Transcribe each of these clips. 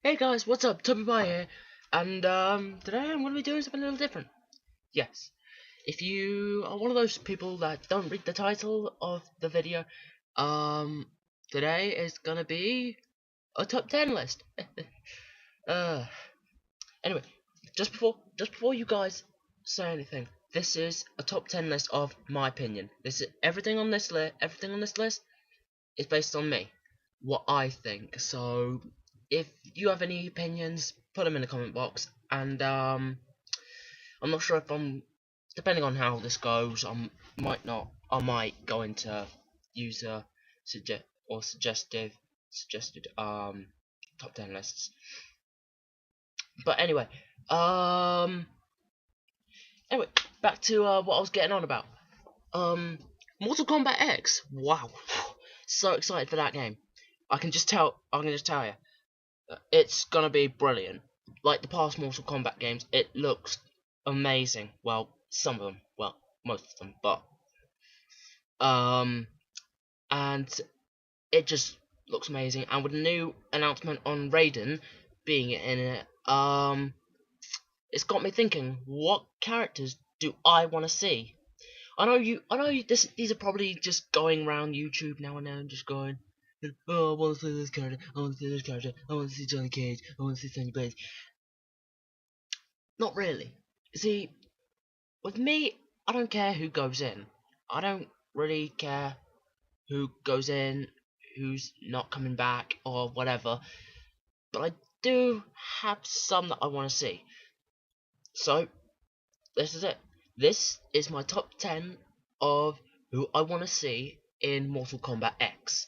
Hey guys, what's up? Toby Pie here, and today I'm going to be doing something a little different. Yes, if you are one of those people that don't read the title of the video, um, today is going to be a top 10 list. uh, anyway, just before you guys say anything, this is a top 10 list of my opinion. This is everything on this list. Everything on this list is based on me, what I think. So if you have any opinions, put them in the comment box. And I'm not sure if depending on how this goes, I might go into user suggested top 10 lists. But um, anyway, back to what I was getting on about. Um, Mortal Kombat X. Wow, so excited for that game. I can just tell. You. It's gonna be brilliant. Like the past Mortal Kombat games, it looks amazing. Well, some of them, well, most of them, but um, and it just looks amazing. And with a new announcement on Raiden being in it, it's got me thinking, what characters do I want to see? I know you, these are probably just going around YouTube now and then, just going, oh, I want to see this character, I want to see this character, I want to see Johnny Cage, I want to see Sonny Blaze. Not really. See, with me, I don't care who goes in. I don't really care who goes in, who's not coming back, or whatever. But I do have some that I want to see. So, this is it. This is my top 10 of who I want to see in Mortal Kombat X.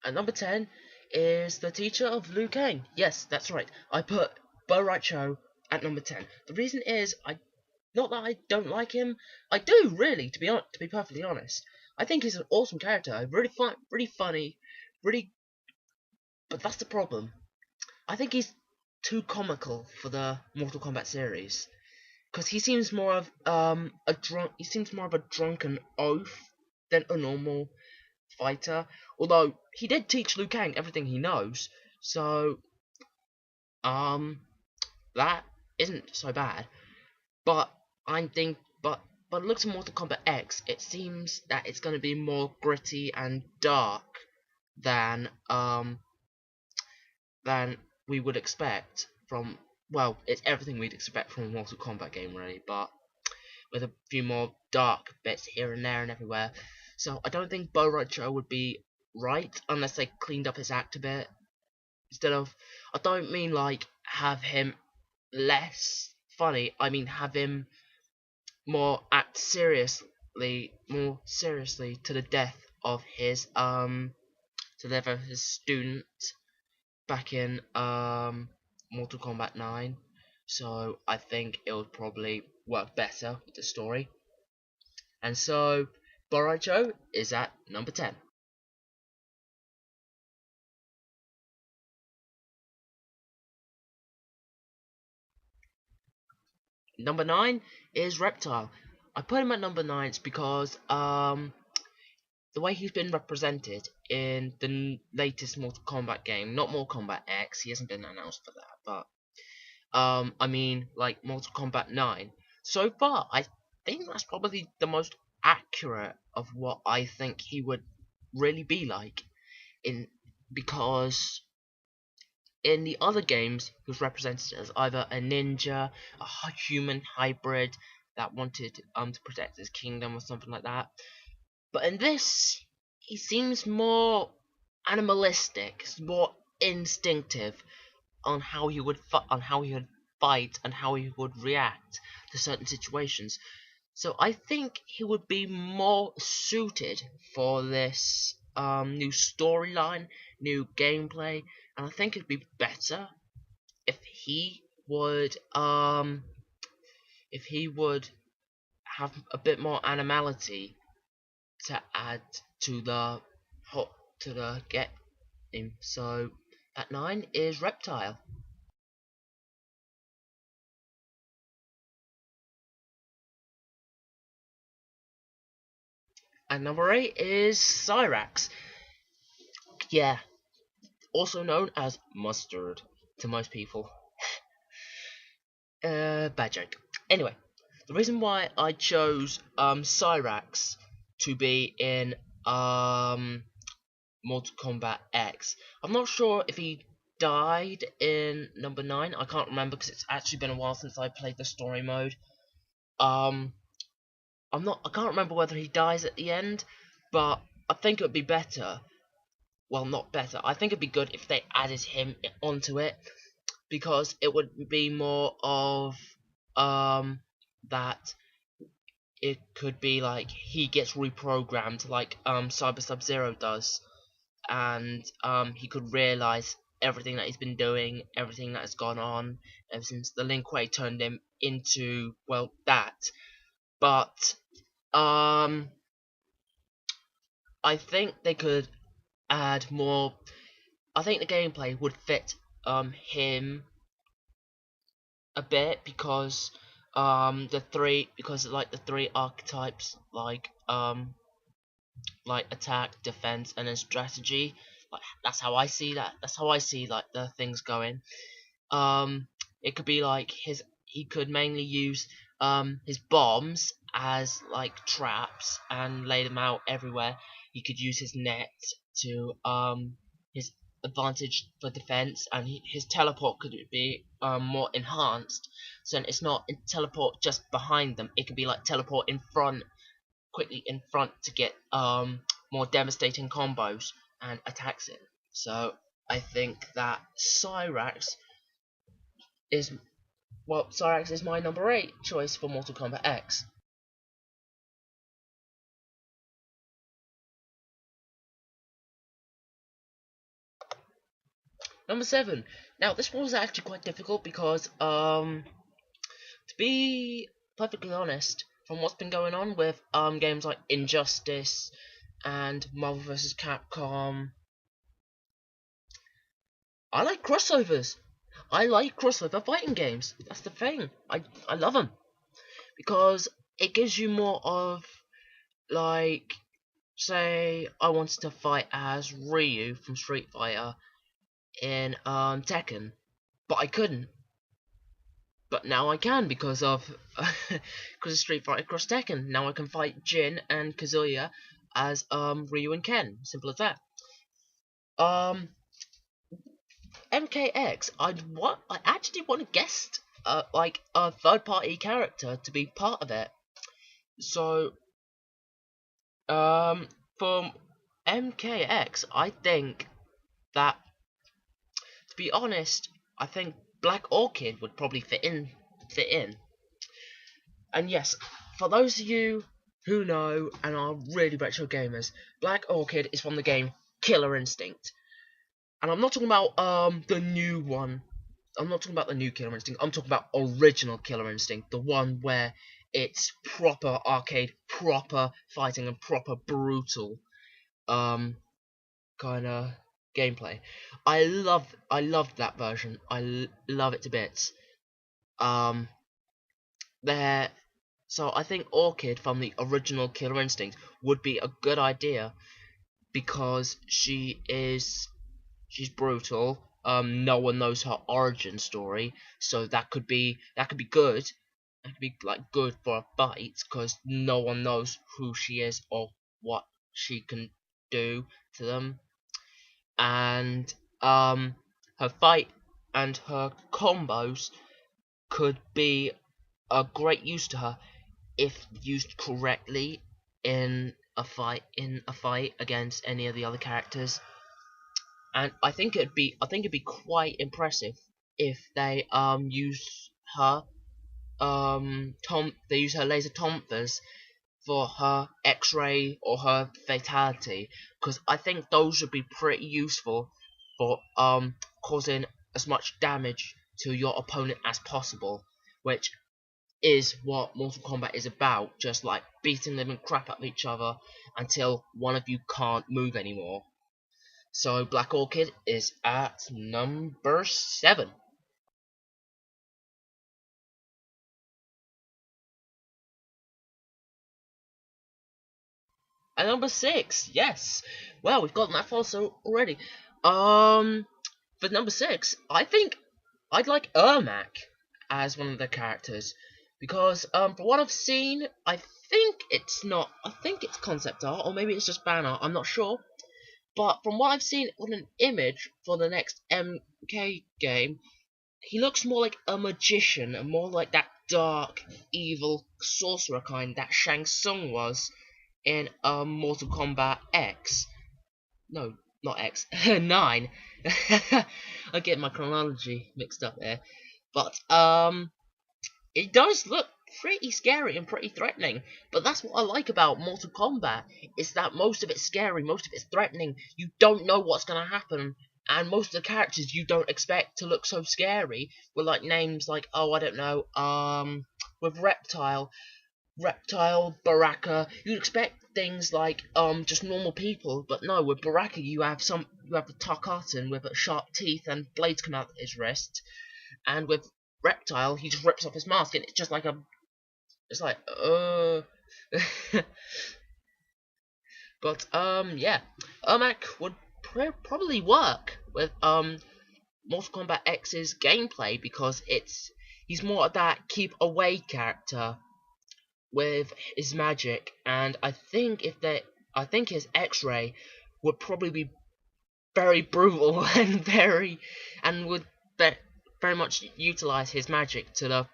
And number 10 is the teacher of Liu Kang. Yes, that's right. I put Baraka at number 10. The reason is, not that I don't like him. I do, really, to be perfectly honest. I think he's an awesome character. Really fun, really funny, really. But that's the problem. I think he's too comical for the Mortal Kombat series. Because he seems more of He seems more of a drunken oaf than a normal fighter. Although he did teach Liu Kang everything he knows, so that isn't so bad. But I think, but looks at Mortal Kombat X, it seems that it's going to be more gritty and dark than than we would expect from. Well, it's everything we'd expect from a Mortal Kombat game, really, but with a few more dark bits here and there and everywhere. So I don't think Bo Rocho would be right unless they cleaned up his act a bit. Instead of, I don't mean like have him less funny. I mean have him more seriously to the death of his student back in Mortal Kombat 9. So I think it would probably work better with the story. And so Boruto is at number 10. Number 9 is Reptile. I put him at number 9 because the way he's been represented in the latest Mortal Kombat game, not Mortal Kombat X, he hasn't been announced for that, but I mean like Mortal Kombat 9. So far, I think that's probably the most accurate of what I think he would really be like in because in the other games he was represented as either a ninja, a human hybrid that wanted to protect his kingdom or something like that. But in this, he seems more animalistic, more instinctive on how he would fight and how he would react to certain situations. So I think he would be more suited for this new storyline, new gameplay, and I think it'd be better if if he would have a bit more animality to add to the game. So at 9 is Reptile. And number 8 is Cyrax. Yeah, also known as Mustard to most people. Bad joke. Anyway, the reason why I chose Cyrax to be in Mortal Kombat X, I'm not sure if he died in number 9. I can't remember because it's actually been a while since I played the story mode. I can't remember whether he dies at the end, but I think it would be better. Well, not better. I think it'd be good if they added him onto it, because it would be more of that it could be like he gets reprogrammed like Cyber Sub-Zero does, and he could realize everything that he's been doing, everything that has gone on ever since the Lin Kuei turned him into, well, that. But I think they could add more. I think the gameplay would fit him a bit, because like the three archetypes, like attack, defense, and then strategy. Like, that's how I see that. That's how I see like the things going. It could be like he could mainly use his bombs as like traps and lay them out everywhere. He could use his net to his advantage for defense, and his teleport could be more enhanced. So it's not teleport just behind them. It could be like teleport in front, quickly in front, to get more devastating combos and attacks in. So I think that Cyrax is my number 8 choice for Mortal Kombat X. Number 7. Now this one was actually quite difficult because to be perfectly honest, from what's been going on with games like Injustice and Marvel vs. Capcom, I like crossovers. I like crossover fighting games. That's the thing. I love them because it gives you more of, like, say I wanted to fight as Ryu from Street Fighter in Tekken, but I couldn't. But now I can because of Street Fighter Cross Tekken. Now I can fight Jin and Kazuya as Ryu and Ken. Simple as that. MKX. I actually want a guest, like a third-party character to be part of it. So, for MKX, I think that, to be honest, I think Black Orchid would probably fit in. And yes, for those of you who know and are really retro gamers, Black Orchid is from the game Killer Instinct. And I'm not talking about the new one. I'm not talking about the new Killer Instinct. I'm talking about original Killer Instinct, the one where it's proper arcade, proper fighting, and proper brutal kind of gameplay. I loved that version. I love it to bits. There. So I think Orchid from the original Killer Instinct would be a good idea, because she's brutal. No one knows her origin story, so that could be good. That could be like good for a fight, because no one knows who she is or what she can do to them. And her fight and her combos could be a great use to her if used correctly in a fight against any of the other characters. And I think it'd be quite impressive if they use her they use her laser tonfas for her X-ray or her fatality, because I think those would be pretty useful for causing as much damage to your opponent as possible, which is what Mortal Kombat is about, just like beating living crap out of each other until one of you can't move anymore. So Black Orchid is at number 7. At number 6, yes. Well, we've gotten that far so already. For number 6, I think I'd like Ermac as one of the characters because from what I've seen, I think it's concept art or maybe it's just ban art. I'm not sure. But from what I've seen on an image for the next MK game, he looks more like a magician and more like that dark, evil sorcerer kind that Shang Tsung was in Mortal Kombat X. No, not X. 9. I get my chronology mixed up there. But it does look pretty scary and pretty threatening. But that's what I like about Mortal Kombat, is that most of it's scary, most of it's threatening. You don't know what's gonna happen. And most of the characters you don't expect to look so scary with like names like, oh, I don't know, with Reptile, Baraka. You'd expect things like just normal people, but no, with Baraka you have the Tarkatan with sharp teeth and blades come out his wrist, and with Reptile he just rips off his mask and it's just like it's like but yeah, Ermac would probably work with Mortal Kombat X's gameplay because he's more of that keep away character with his magic, and I think his X-ray would probably be very brutal and would very much utilize his magic to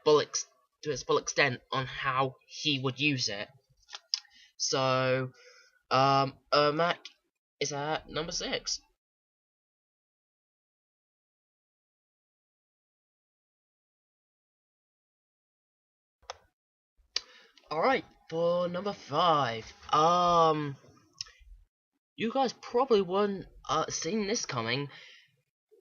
its full extent on how he would use it. So, Ermac is at number 6. Alright, for number 5. You guys probably wouldn't seen this coming,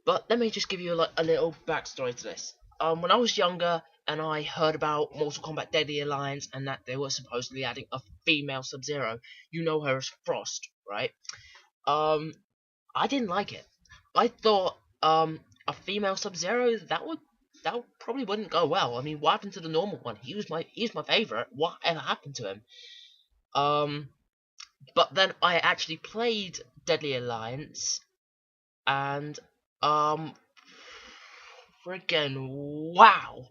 but let me just give you a little backstory to this. When I was younger and I heard about Mortal Kombat Deadly Alliance and that they were supposedly adding a female Sub-Zero, you know her as Frost, right? I didn't like it. I thought a female Sub-Zero that probably wouldn't go well. I mean, what happened to the normal one? He was my favorite. Whatever happened to him? But then I actually played Deadly Alliance, and friggin' wow!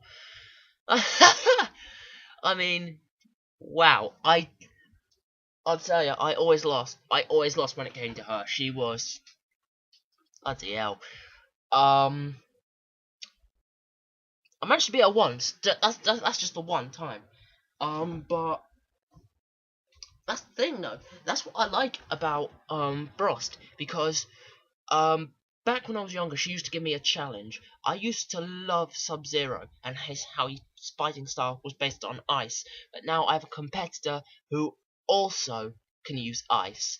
I mean, wow! I'll tell you, I always lost. I always lost when it came to her. She was bloody hell. I managed to beat her once. That's just the one time. But that's the thing though. That's what I like about Frost, because back when I was younger, she used to give me a challenge. I used to love Sub-Zero and his fighting style was based on ice, but now I have a competitor who also can use ice,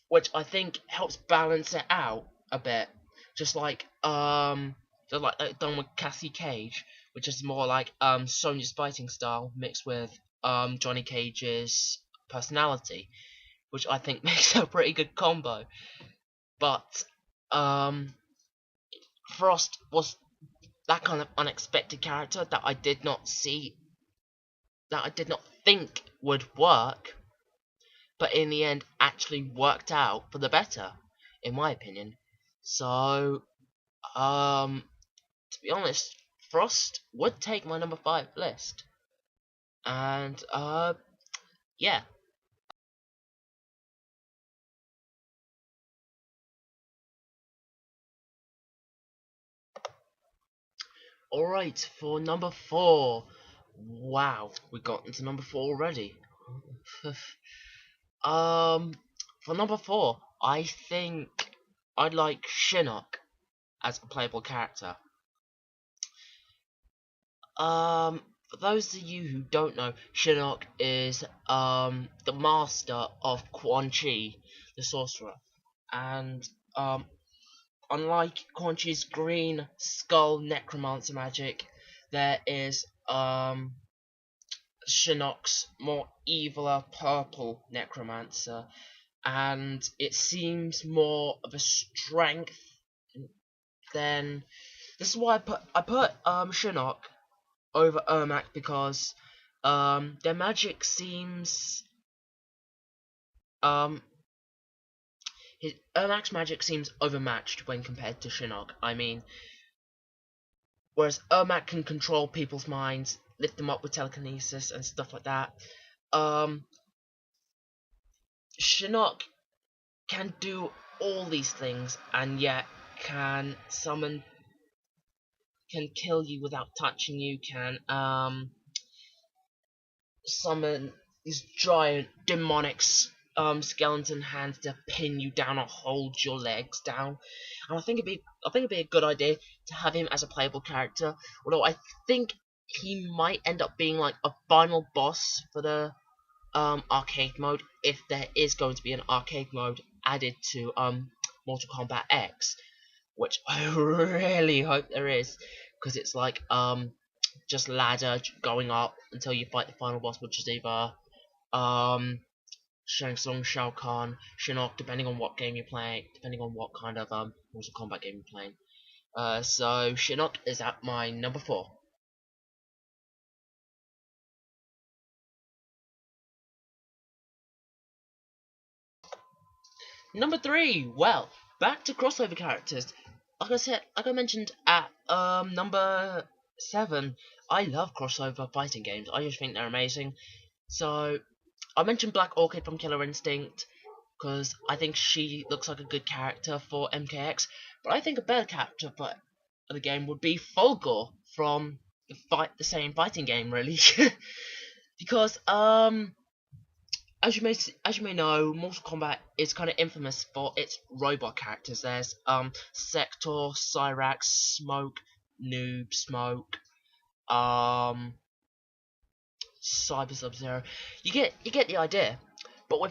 which I think helps balance it out a bit. Just like done with Cassie Cage, which is more like Sonya's fighting style mixed with Johnny Cage's personality, which I think makes a pretty good combo. But Frost was that kind of unexpected character that I did not think would work, but in the end actually worked out for the better, in my opinion. So, to be honest, Frost would take my number 5 list. And, yeah. Alright, for number 4. Wow, we got into number 4 already. For number 4, I think I'd like Shinnok as a playable character. For those of you who don't know, Shinnok is the master of Quan Chi, the sorcerer, and unlike Quan Chi's green skull necromancer magic, there is Shinnok's more eviler purple necromancer, and it seems more of a strength than. This is why I put Shinnok over Ermac, because their magic seems his Ermac's magic seems overmatched when compared to Shinnok. I mean, whereas Ermac can control people's minds, lift them up with telekinesis and stuff like that, um, Shinnok can do all these things and yet can summon, can kill you without touching you, can summon these giant demonic skeleton hands to pin you down or hold your legs down. And I think it'd be a good idea to have him as a playable character. Although I think he might end up being like a final boss for the arcade mode, if there is going to be an arcade mode added to Mortal Kombat X, which I really hope there is, because it's like just ladder going up until you fight the final boss, which is either Shang Tsung, Shao Kahn, Shinnok, depending on what game you're playing, depending on what kind of Mortal Kombat game you're playing. So Shinnok is at my number 4. Number 3, well, back to crossover characters. Like I mentioned at number 7, I love crossover fighting games. I just think they're amazing. So I mentioned Black Orchid from Killer Instinct because I think she looks like a good character for MKX. But I think a better character for the game would be Fulgor from the same fighting game, really, because as you may know, Mortal Kombat is kind of infamous for its robot characters. There's Sector, Cyrax, Smoke, Noob, Smoke, Cyber Sub-Zero. You get the idea. But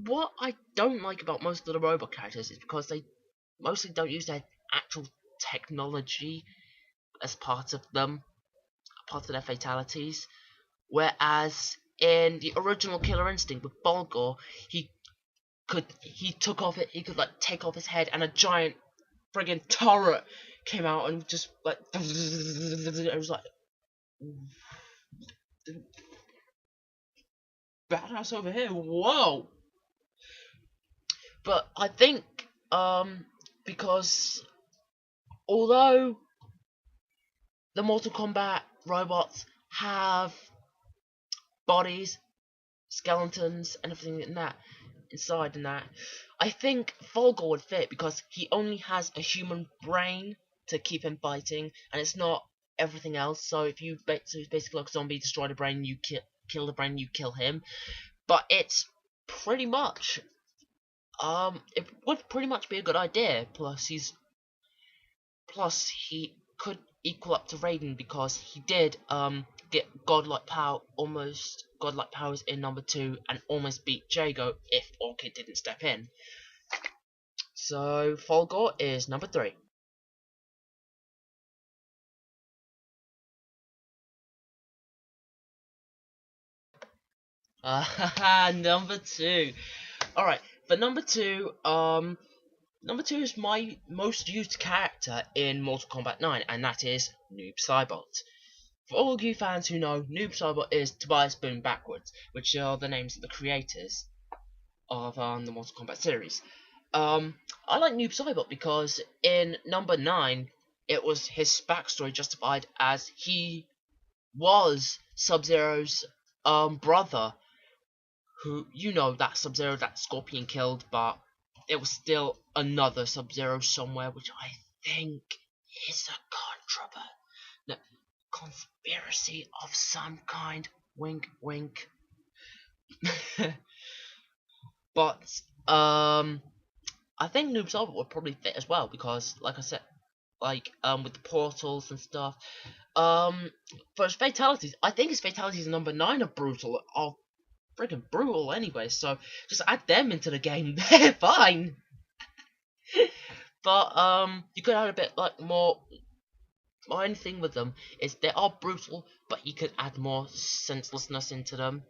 what I don't like about most of the robot characters is because they mostly don't use their actual technology as part of their fatalities. Whereas in the original Killer Instinct with Bulgor, he could like take off his head and a giant friggin' turret came out and just like it was like badass over here, whoa. But I think because although the Mortal Kombat robots have bodies, skeletons, and everything in that inside and that, I think Fulgor would fit because he only has a human brain to keep him fighting, and it's not everything else. So if you so it's basically like a zombie, destroy the brain, you kill the brain, you kill him. But it's pretty much it would pretty much be a good idea. Plus he could equal up to Raiden because he did get almost godlike powers in number 2 and almost beat Jago if Orchid didn't step in. So Fulgor is number 3. Number 2. Alright, for number 2, number 2 is my most used character in Mortal Kombat 9, and that is Noob Saibot. For all of you fans who know, Noob Saibot is Tobias Boone backwards, which are the names of the creators of the Mortal Kombat series. I like Noob Saibot because in number 9, it was his backstory justified as he was Sub-Zero's brother, who, you know, that Sub-Zero that Scorpion killed, but it was still another Sub-Zero somewhere, which I think is a conspiracy of some kind. Wink, wink. But I think Noob Saibot would probably fit as well because, like I said, like with the portals and stuff. For his fatalities, I think his fatalities in number 9 are brutal. Are freaking brutal anyway. So just add them into the game. They're fine. But you could add a bit like more. My only thing with them is they are brutal, but you could add more senselessness into them.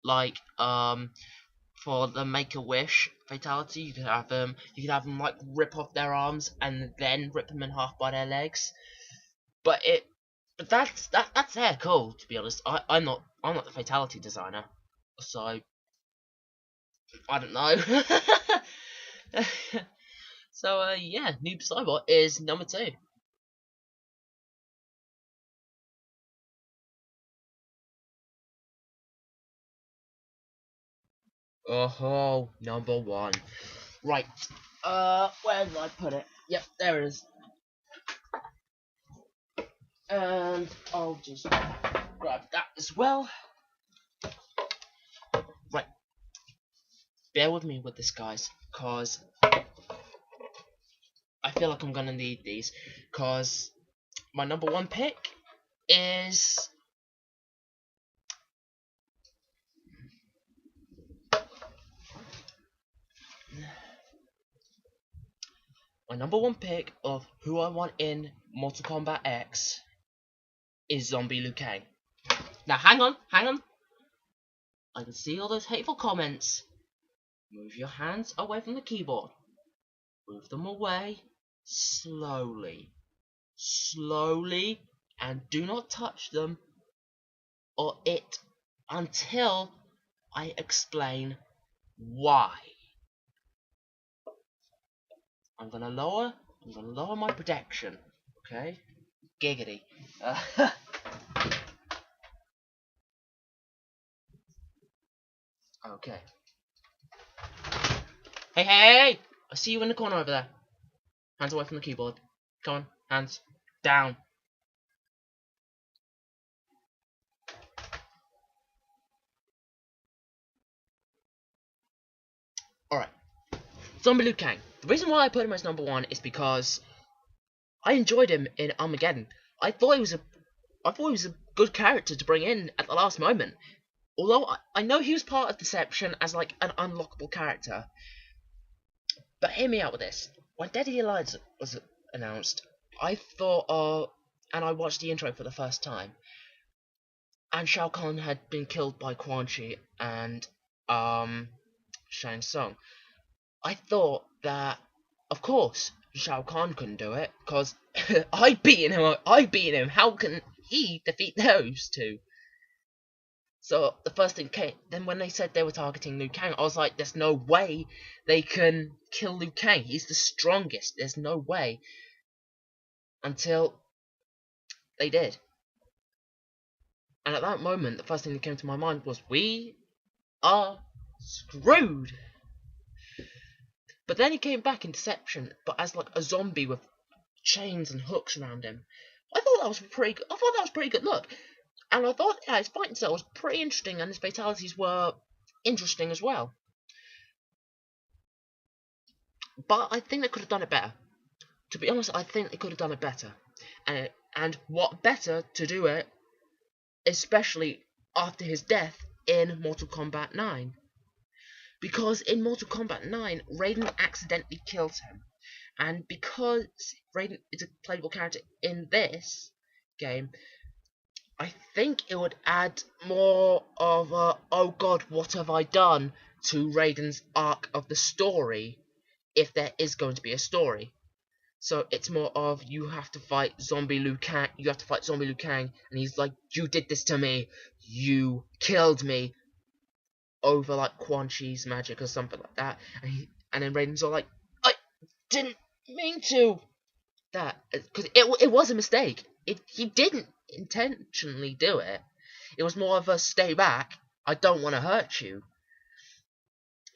Like for the Make-A-Wish fatality, you could have them like rip off their arms and then rip them in half by their legs. But that's their call, to be honest. I'm not the fatality designer, so I don't know. So yeah, Noob Saibot is number 2. Oh, number 1. Right. Where did I put it? Yep, there it is. And I'll just grab that as well. Right. Bear with me with this, guys, cause I feel like I'm gonna need these, cause my number 1 pick is my number 1 pick of who I want in Mortal Kombat X is Zombie Liu Kang. Now hang on. I can see all those hateful comments. Move your hands away from the keyboard. Move them away slowly, and do not touch them or it until I explain why. I'm gonna lower my protection, okay? Giggity. Okay. Hey! I see you in the corner over there. Hands away from the keyboard. Come on, hands down. Alright. Zombie Liu Kang. The reason why I put him as number 1 is because I enjoyed him in Armageddon. I thought he was a good character to bring in at the last moment. Although I know he was part of Deception as like an unlockable character. But hear me out with this. When Dead Alliance was announced, I thought, and I watched the intro for the first time, and Shao Kahn had been killed by Quan Chi and Shang Tsung. I thought that, of course, Shao Kahn couldn't do it, because I beat him. How can he defeat those two? So the first thing came. Then when they said they were targeting Liu Kang, I was like, "There's no way they can kill Liu Kang. He's the strongest. There's no way." Until they did. And at that moment, the first thing that came to my mind was, "We are screwed." But then he came back in Deception, but as like a zombie with chains and hooks around him. I thought that was pretty good look. And I thought his fighting style was pretty interesting, and his fatalities were interesting as well. But I think they could have done it better. To be honest, I think they could have done it better. And what better to do it, especially after his death in Mortal Kombat 9. Because in Mortal Kombat 9, Raiden accidentally kills him. And because Raiden is a playable character in this game, I think it would add more of a, oh god, what have I done, to Raiden's arc of the story, if there is going to be a story. So it's more of, you have to fight Zombie Liu Kang, and he's like, "You did this to me, you killed me," over like Quan Chi's magic or something like that. And then Raiden's all like, "I didn't mean to." That, because it was a mistake. He didn't intentionally do it. It was more of a stay back. I don't want to hurt you.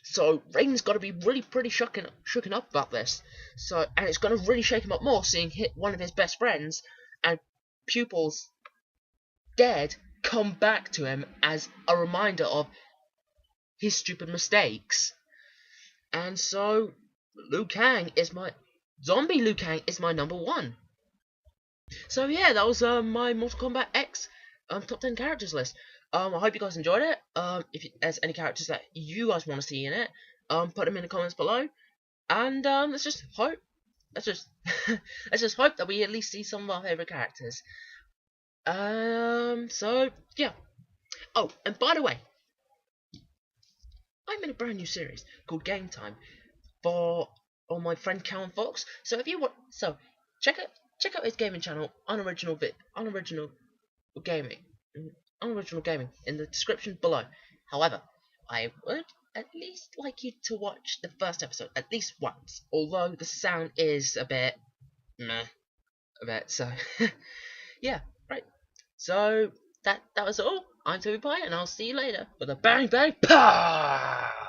So Raiden's got to be really pretty shooken up about this. So, and it's going to really shake him up more, seeing one of his best friends and pupils dead come back to him as a reminder of his stupid mistakes. And so Zombie Liu Kang is my number 1. So yeah, that was my Mortal Kombat X top 10 characters list. I hope you guys enjoyed it. If there's any characters that you guys want to see in it, put them in the comments below. And let's just hope that we at least see some of our favorite characters. So yeah. Oh, and by the way, I'm in a brand new series called Game Time for my friend Calvin Fox. So if you want, check out his gaming channel, unoriginal gaming in the description below. However, I would at least like you to watch the first episode at least once. Although the sound is a bit meh, a bit. So yeah, right. So that was all. I'm Toby Pie, and I'll see you later with a bang bang pow.